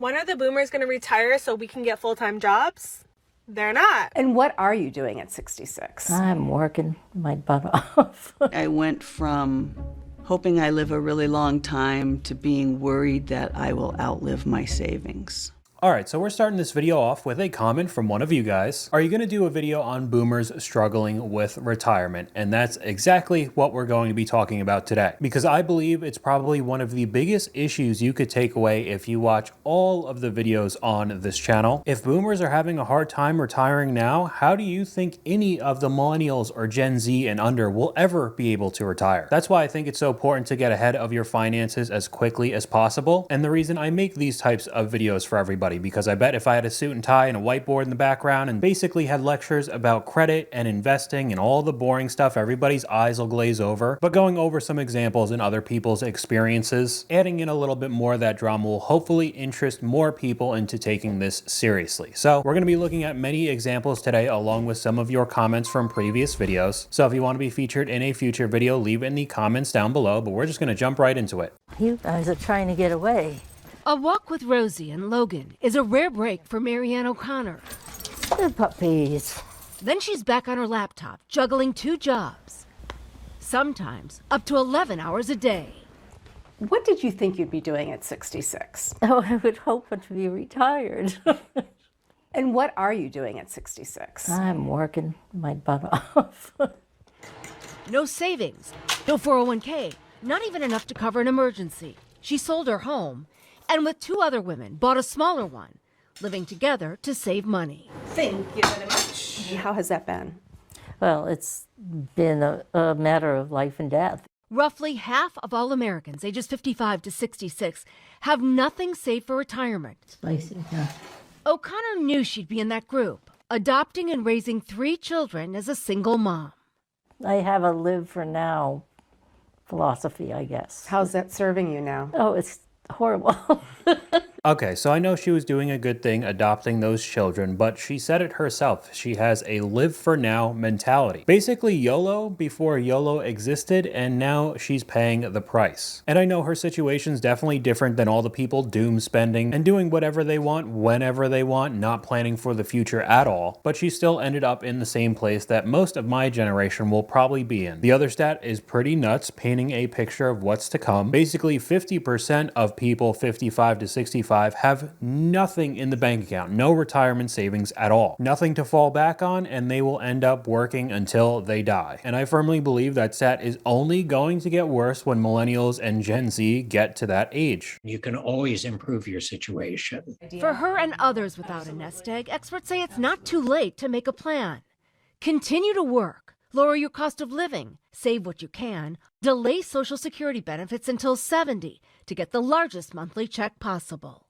When are the boomers going to retire so we can get full-time jobs? They're not. And what are you doing at 66? I'm working my butt off. I went from hoping I live a really long time to being worried that I will outlive my savings. Alright, so we're starting this video off with a comment from one of you guys. Are you going to do a video on boomers struggling with retirement? And that's exactly what we're going to be talking about today. Because I believe it's probably one of the biggest issues you could take away if you watch all of the videos on this channel. If boomers are having a hard time retiring now, how do you think any of the millennials or Gen Z and under will ever be able to retire? That's why I think it's so important to get ahead of your finances as quickly as possible. And the reason I make these types of videos for everybody, because I bet if I had a suit and tie and a whiteboard in the background and basically had lectures about credit and investing and all the boring stuff, everybody's eyes will glaze over. But going over some examples and other people's experiences, adding in a little bit more of that drama will hopefully interest more people into taking this seriously. So we're going to be looking at many examples today along with some of your comments from previous videos. So if you want to be featured in a future video, leave it in the comments down below, but we're just going to jump right into it. You guys are trying to get away. A walk with Rosie and Logan is a rare break for Marianne O'Connor. The puppies. Then she's back on her laptop, juggling 2 jobs. Sometimes up to 11 hours a day. What did you think you'd be doing at 66? Oh, I would hope to be retired. And what are you doing at 66? I'm working my butt off. No savings, no 401k, not even enough to cover an emergency. She sold her home and with 2 other women bought a smaller one, living together to save money. Thank you very much. And how has that been? Well, it's been a matter of life and death. Roughly half of all Americans ages 55 to 66 have nothing saved for retirement. Spicy, yeah. O'Connor knew she'd be in that group, adopting and raising 3 children as a single mom. I have a live for now philosophy, I guess. How's that serving you now? Oh, it's horrible. Okay, so I know she was doing a good thing adopting those children, but she said it herself. She has a live for now mentality. Basically YOLO before YOLO existed, and now she's paying the price. And I know her situation's definitely different than all the people doom spending and doing whatever they want, whenever they want, not planning for the future at all. But she still ended up in the same place that most of my generation will probably be in. The other stat is pretty nuts, painting a picture of what's to come. Basically 50% of people 55 to 65 have nothing in the bank account, no retirement savings at all, nothing to fall back on, and they will end up working until they die. And I firmly believe that stat is only going to get worse when millennials and Gen Z get to that age. You can always improve your situation. For her and others without a nest egg, experts say it's not too late to make a plan. Continue to work, lower your cost of living, save what you can, delay Social Security benefits until 70 to get the largest monthly check possible.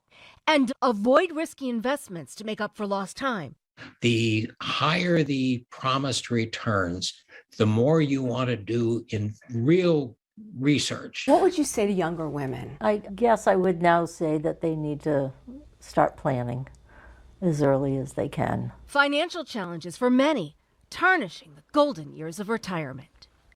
And avoid risky investments to make up for lost time. The higher the promised returns, the more you want to do in real research. What would you say to younger women? I guess I would now say that they need to start planning as early as they can. Financial challenges for many, tarnishing the golden years of retirement.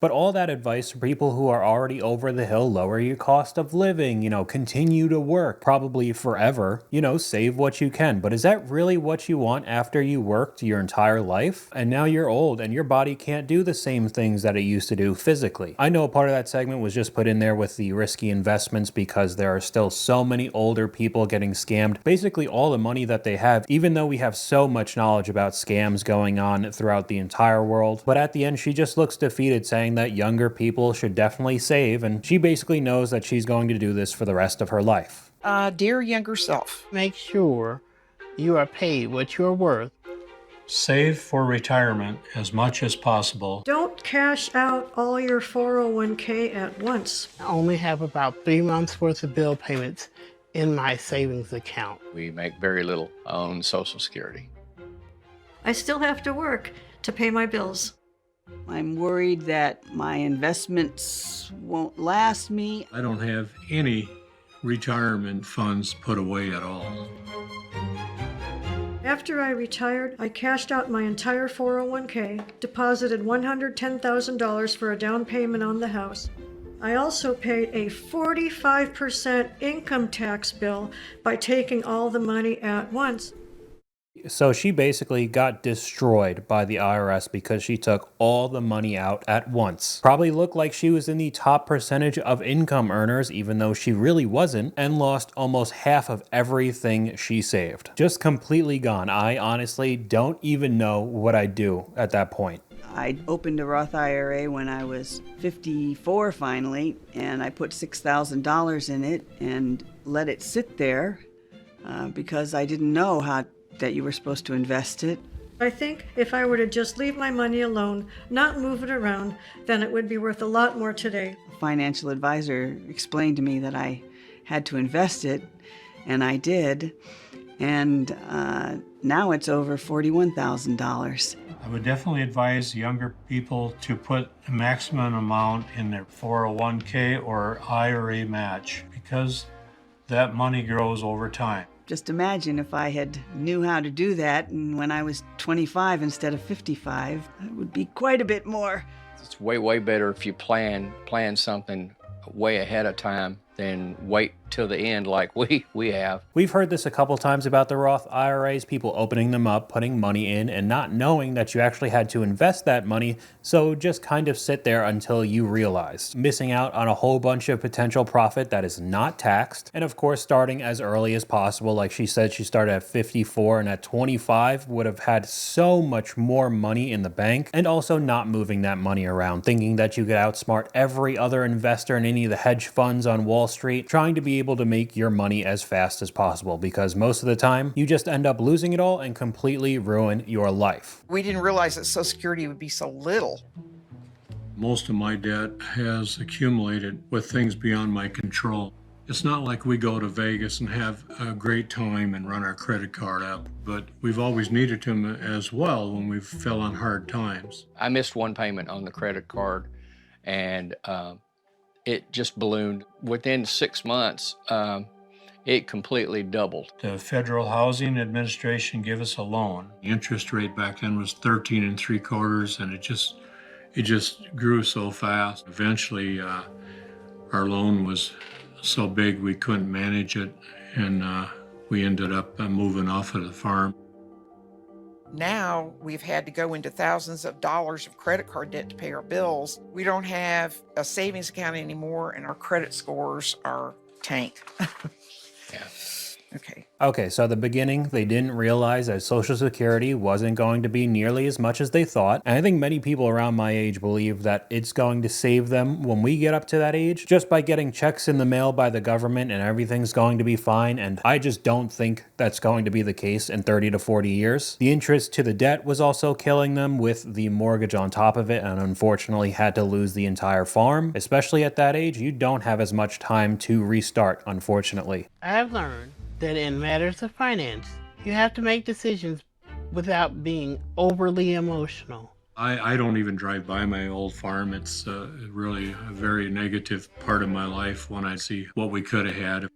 But all that advice for people who are already over the hill, lower your cost of living, continue to work, probably forever, save what you can. But is that really what you want after you worked your entire life? And now you're old and your body can't do the same things that it used to do physically. I know a part of that segment was just put in there with the risky investments because there are still so many older people getting scammed. Basically all the money that they have, even though we have so much knowledge about scams going on throughout the entire world. But at the end, she just looks defeated, saying that younger people should definitely save, and she basically knows that she's going to do this for the rest of her life. Dear younger self, make sure you are paid what you're worth. Save for retirement as much as possible. Don't cash out all your 401k at once. I only have about 3 months worth of bill payments in my savings account. We make very little on Social Security. I still have to work to pay my bills. I'm worried that my investments won't last me. I don't have any retirement funds put away at all. After I retired, I cashed out my entire 401k, deposited $110,000 for a down payment on the house. I also paid a 45% income tax bill by taking all the money at once. So she basically got destroyed by the IRS because she took all the money out at once. Probably looked like she was in the top percentage of income earners, even though she really wasn't, and lost almost half of everything she saved. Just completely gone. I honestly don't even know what I'd do at that point. I opened a Roth IRA when I was 54 finally, and I put $6,000 in it and let it sit there because I didn't know that you were supposed to invest it. I think if I were to just leave my money alone, not move it around, then it would be worth a lot more today. A financial advisor explained to me that I had to invest it, and I did, and now it's over $41,000. I would definitely advise younger people to put a maximum amount in their 401k or IRA match because that money grows over time. Just imagine if I had knew how to do that, and when I was 25 instead of 55, it would be quite a bit more. It's way better if you plan something way ahead of time than wait till the end like we have. We've heard this a couple times about the Roth IRAs, people opening them up, putting money in, and not knowing that you actually had to invest that money, so just kind of sit there until you realized. Missing out on a whole bunch of potential profit that is not taxed, and of course starting as early as possible. Like she said, she started at 54 and at 25 would have had so much more money in the bank, and also not moving that money around, thinking that you could outsmart every other investor in any of the hedge funds on Wall Street, trying to be able to make your money as fast as possible, because most of the time you just end up losing it all and completely ruin your life. We didn't realize that Social Security would be so little. Most of my debt has accumulated with things beyond my control. It's not like we go to Vegas and have a great time and run our credit card up, but we've always needed them as well when we fell on hard times. I missed one payment on the credit card, and it just ballooned. Within 6 months, it completely doubled. The Federal Housing Administration gave us a loan. The interest rate back then was 13 3/4, and it just grew so fast. Eventually, our loan was so big we couldn't manage it, and we ended up moving off of the farm. Now we've had to go into thousands of dollars of credit card debt to pay our bills. We don't have a savings account anymore, and our credit scores are tanked. Yeah. Okay, so at the beginning, they didn't realize that Social Security wasn't going to be nearly as much as they thought. And I think many people around my age believe that it's going to save them when we get up to that age, just by getting checks in the mail by the government and everything's going to be fine. And I just don't think that's going to be the case in 30 to 40 years. The interest to the debt was also killing them with the mortgage on top of it, and unfortunately had to lose the entire farm. Especially at that age, you don't have as much time to restart, unfortunately. I've learned that in matters of finance, you have to make decisions without being overly emotional. I don't even drive by my old farm. It's really a very negative part of my life when I see what we could have had.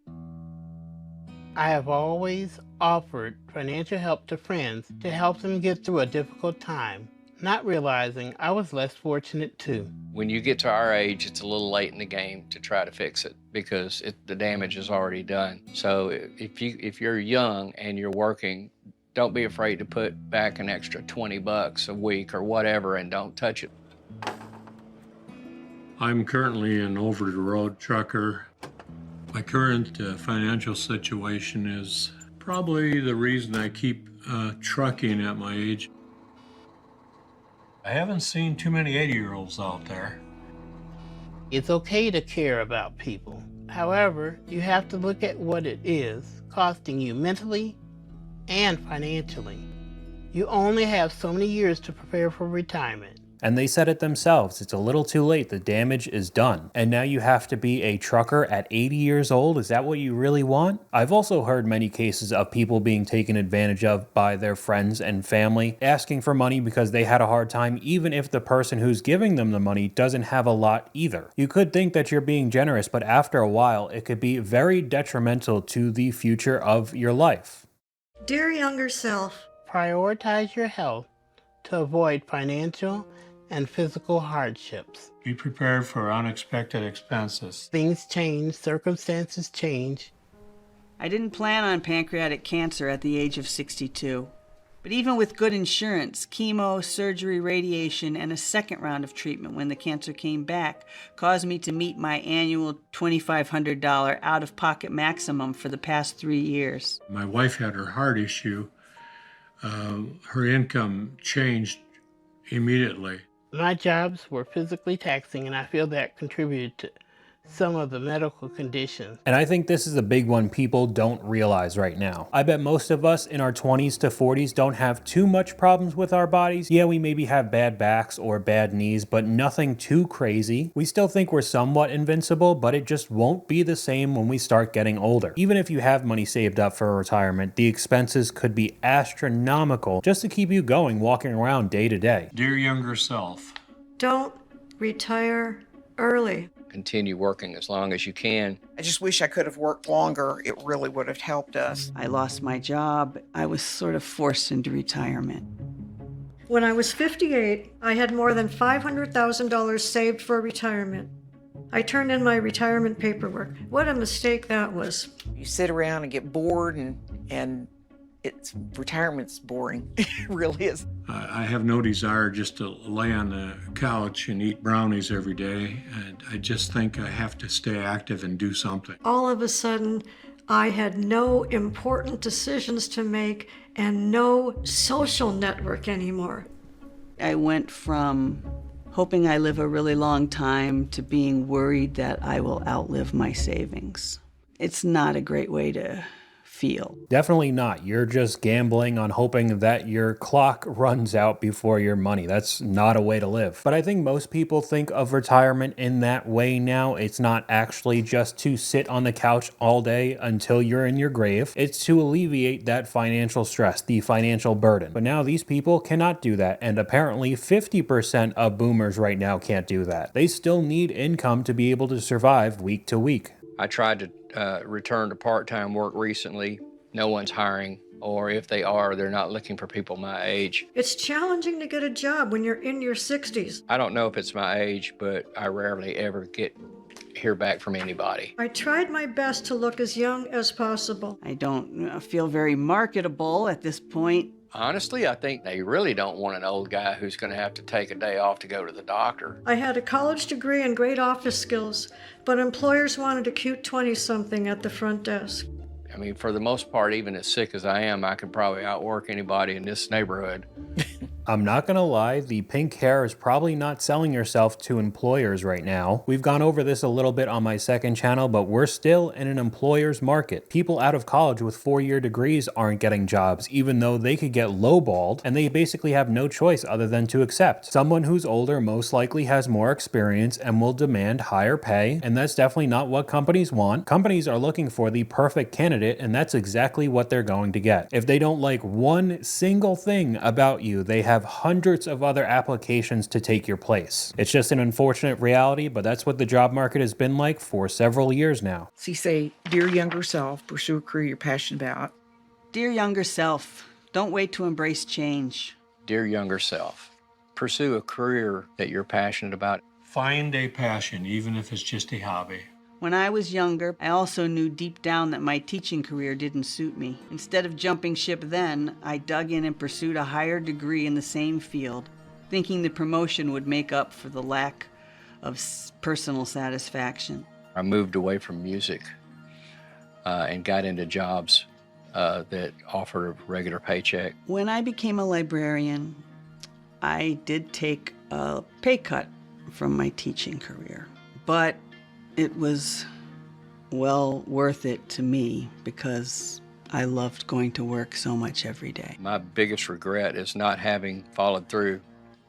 I have always offered financial help to friends to help them get through a difficult time, not realizing I was less fortunate too. When you get to our age, it's a little late in the game to try to fix it because the damage is already done. So if you're young and you're working, don't be afraid to put back an extra $20 a week or whatever, and don't touch it. I'm currently an over-the-road trucker. My current financial situation is probably the reason I keep trucking at my age. I haven't seen too many 80-year-olds out there. It's okay to care about people. However, you have to look at what it is costing you mentally and financially. You only have so many years to prepare for retirement. And they said it themselves, it's a little too late, the damage is done. And now you have to be a trucker at 80 years old? Is that what you really want? I've also heard many cases of people being taken advantage of by their friends and family, asking for money because they had a hard time, even if the person who's giving them the money doesn't have a lot either. You could think that you're being generous, but after a while, it could be very detrimental to the future of your life. Dear younger self, prioritize your health to avoid financial and physical hardships. Be prepared for unexpected expenses. Things change, circumstances change. I didn't plan on pancreatic cancer at the age of 62. But even with good insurance, chemo, surgery, radiation, and a second round of treatment when the cancer came back caused me to meet my annual $2,500 out-of-pocket maximum for the past 3 years. My wife had her heart issue. Her income changed immediately. My jobs were physically taxing, and I feel that contributed to some of the medical conditions. And I think this is a big one people don't realize right now. I bet most of us in our 20s to 40s don't have too much problems with our bodies. Yeah, we maybe have bad backs or bad knees, but nothing too crazy. We still think we're somewhat invincible, but it just won't be the same when we start getting older. Even if you have money saved up for retirement, the expenses could be astronomical just to keep you going, walking around day to day. Dear younger self, Don't retire early. Continue working as long as you can. I just wish I could have worked longer. It really would have helped us. I lost my job. I was sort of forced into retirement. When I was 58, I had more than $500,000 saved for retirement. I turned in my retirement paperwork. What a mistake that was. You sit around and get bored, and retirement's boring. It really is. I have no desire just to lay on the couch and eat brownies every day. And I just think I have to stay active and do something. All of a sudden, I had no important decisions to make and no social network anymore. I went from hoping I live a really long time to being worried that I will outlive my savings. It's not a great way to feel. Definitely not. You're just gambling on hoping that your clock runs out before your money. That's not a way to live. But I think most people think of retirement in that way now. It's not actually just to sit on the couch all day until you're in your grave. It's to alleviate that financial stress, the financial burden. But now these people cannot do that. And apparently 50% of boomers right now can't do that. They still need income to be able to survive week to week. I tried to return to part-time work recently. No one's hiring, or if they are, they're not looking for people my age. It's challenging to get a job when you're in your 60s. I don't know if it's my age, but I rarely ever hear back from anybody. I tried my best to look as young as possible. I don't feel very marketable at this point. Honestly, I think they really don't want an old guy who's going to have to take a day off to go to the doctor. I had a college degree and great office skills, but employers wanted a cute 20-something at the front desk. I mean, for the most part, even as sick as I am, I could probably outwork anybody in this neighborhood. I'm not gonna lie, the pink hair is probably not selling yourself to employers right now. We've gone over this a little bit on my second channel, but we're still in an employer's market. People out of college with 4-year degrees aren't getting jobs, even though they could get lowballed, and they basically have no choice other than to accept. Someone who's older most likely has more experience and will demand higher pay, and that's definitely not what companies want. Companies are looking for the perfect candidate, and that's exactly what they're going to get. If they don't like one single thing about you, they have hundreds of other applications to take your place. It's just an unfortunate reality, but that's what the job market has been like for several years now. So you say, dear younger self, pursue a career you're passionate about. Dear younger self, don't wait to embrace change. Dear younger self, pursue a career that you're passionate about. Find a passion, even if it's just a hobby. When I was younger, I also knew deep down that my teaching career didn't suit me. Instead of jumping ship then, I dug in and pursued a higher degree in the same field, thinking the promotion would make up for the lack of personal satisfaction. I moved away from music and got into jobs that offered a regular paycheck. When I became a librarian, I did take a pay cut from my teaching career, but it was well worth it to me because I loved going to work so much every day. My biggest regret is not having followed through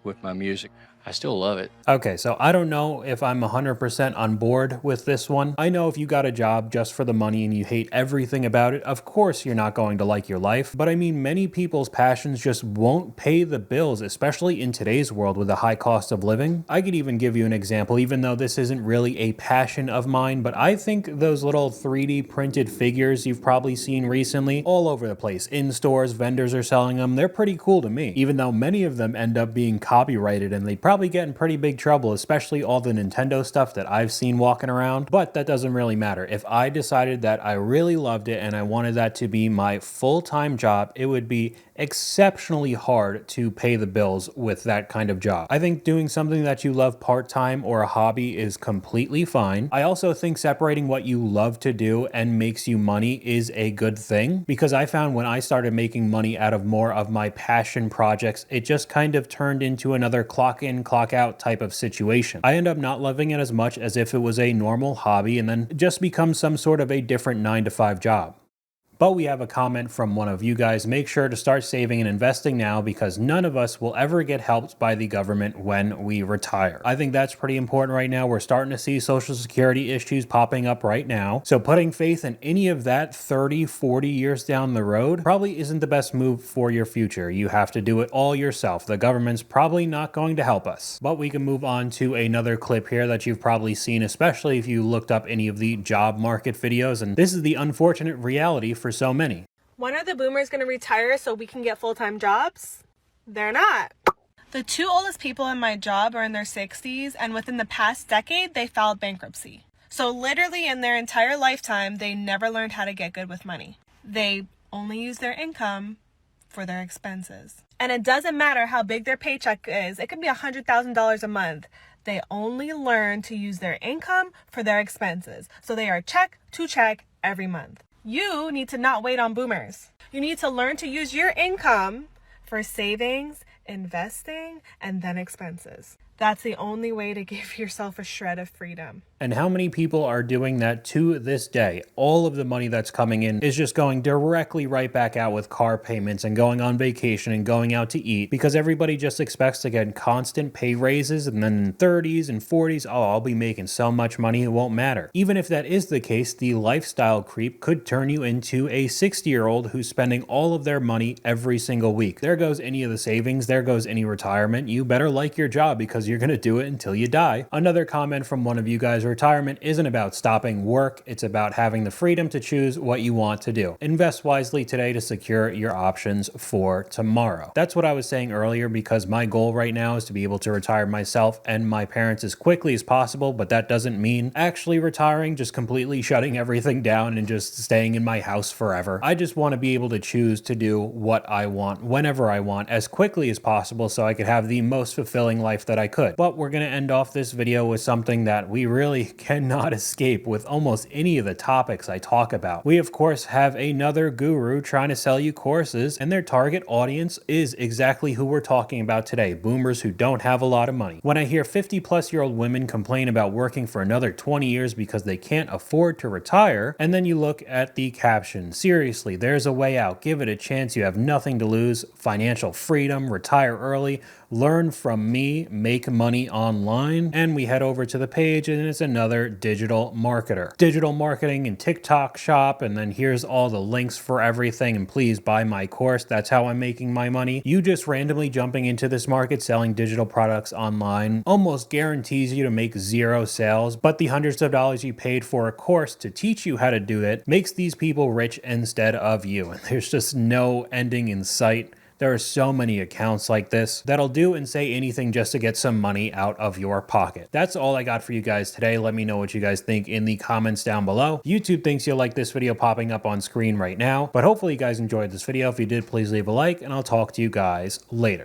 with my music. I still love it. Okay, so I don't know if I'm 100% on board with this one. I know if you got a job just for the money and you hate everything about it, of course you're not going to like your life. But I mean, many people's passions just won't pay the bills, especially in today's world with the high cost of living. I could even give you an example, even though this isn't really a passion of mine, but I think those little 3D printed figures you've probably seen recently all over the place. In stores, vendors are selling them. They're pretty cool to me, even though many of them end up being copyrighted and they probably get in pretty big trouble, especially all the Nintendo stuff that I've seen walking around, but that doesn't really matter. If I decided that I really loved it and I wanted that to be my full-time job, it would be exceptionally hard to pay the bills with that kind of job. I think doing something that you love part-time or a hobby is completely fine. I also think separating what you love to do and makes you money is a good thing, because I found when I started making money out of more of my passion projects, it just kind of turned into another clock in, clock out type of situation. I end up not loving it as much as if it was a normal hobby and then just becomes some sort of a different 9-to-5 job. But we have a comment from one of you guys. Make sure to start saving and investing now, because none of us will ever get helped by the government when we retire. I think that's pretty important right now. We're starting to see Social Security issues popping up right now. So putting faith in any of that 30, 40 years down the road probably isn't the best move for your future. You have to do it all yourself. The government's probably not going to help us. But we can move on to another clip here that you've probably seen, especially if you looked up any of the job market videos. And this is the unfortunate reality for so many. When are the boomers going to retire so we can get full-time jobs? They're not. The two oldest people in my job are in their 60s, and within the past decade, they filed bankruptcy. So literally in their entire lifetime, they never learned how to get good with money. They only use their income for their expenses. And it doesn't matter how big their paycheck is. It could be $100,000 a month. They only learn to use their income for their expenses. So they are check to check every month. You need to not wait on boomers. You need to learn to use your income for savings, investing, and then expenses. That's the only way to give yourself a shred of freedom. And how many people are doing that to this day? All of the money that's coming in is just going directly right back out with car payments and going on vacation and going out to eat, because everybody just expects to get constant pay raises, and then in 30s and 40s, oh, I'll be making so much money it won't matter. Even if that is the case, the lifestyle creep could turn you into a 60-year-old who's spending all of their money every single week. There goes any of the savings, there goes any retirement. You better like your job, because you're going to do it until you die. Another comment from one of you guys: retirement isn't about stopping work, it's about having the freedom to choose what you want to do. Invest wisely today to secure your options for tomorrow. That's what I was saying earlier, because my goal right now is to be able to retire myself and my parents as quickly as possible, but that doesn't mean actually retiring, just completely shutting everything down and just staying in my house forever. I just want to be able to choose to do what I want, whenever I want, as quickly as possible, so I could have the most fulfilling life that I could. But we're going to end off this video with something that we really cannot escape with almost any of the topics I talk about. We of course have another guru trying to sell you courses, and their target audience is exactly who we're talking about today: boomers who don't have a lot of money. When I hear 50-plus-year-old women complain about working for another 20 years because they can't afford to retire, and then you look at the caption: seriously, there's a way out, give it a chance, you have nothing to lose, financial freedom, retire early, learn from me, make money online, and we head over to the page and it's another digital marketer. Digital marketing and TikTok shop, and then here's all the links for everything, and please buy my course, that's how I'm making my money. You just randomly jumping into this market selling digital products online almost guarantees you to make zero sales, but the hundreds of dollars you paid for a course to teach you how to do it makes these people rich instead of you, and there's just no ending in sight. There are so many accounts like this that'll do and say anything just to get some money out of your pocket. That's all I got for you guys today. Let me know what you guys think in the comments down below. YouTube thinks you'll like this video popping up on screen right now, but hopefully you guys enjoyed this video. If you did, please leave a like, and I'll talk to you guys later.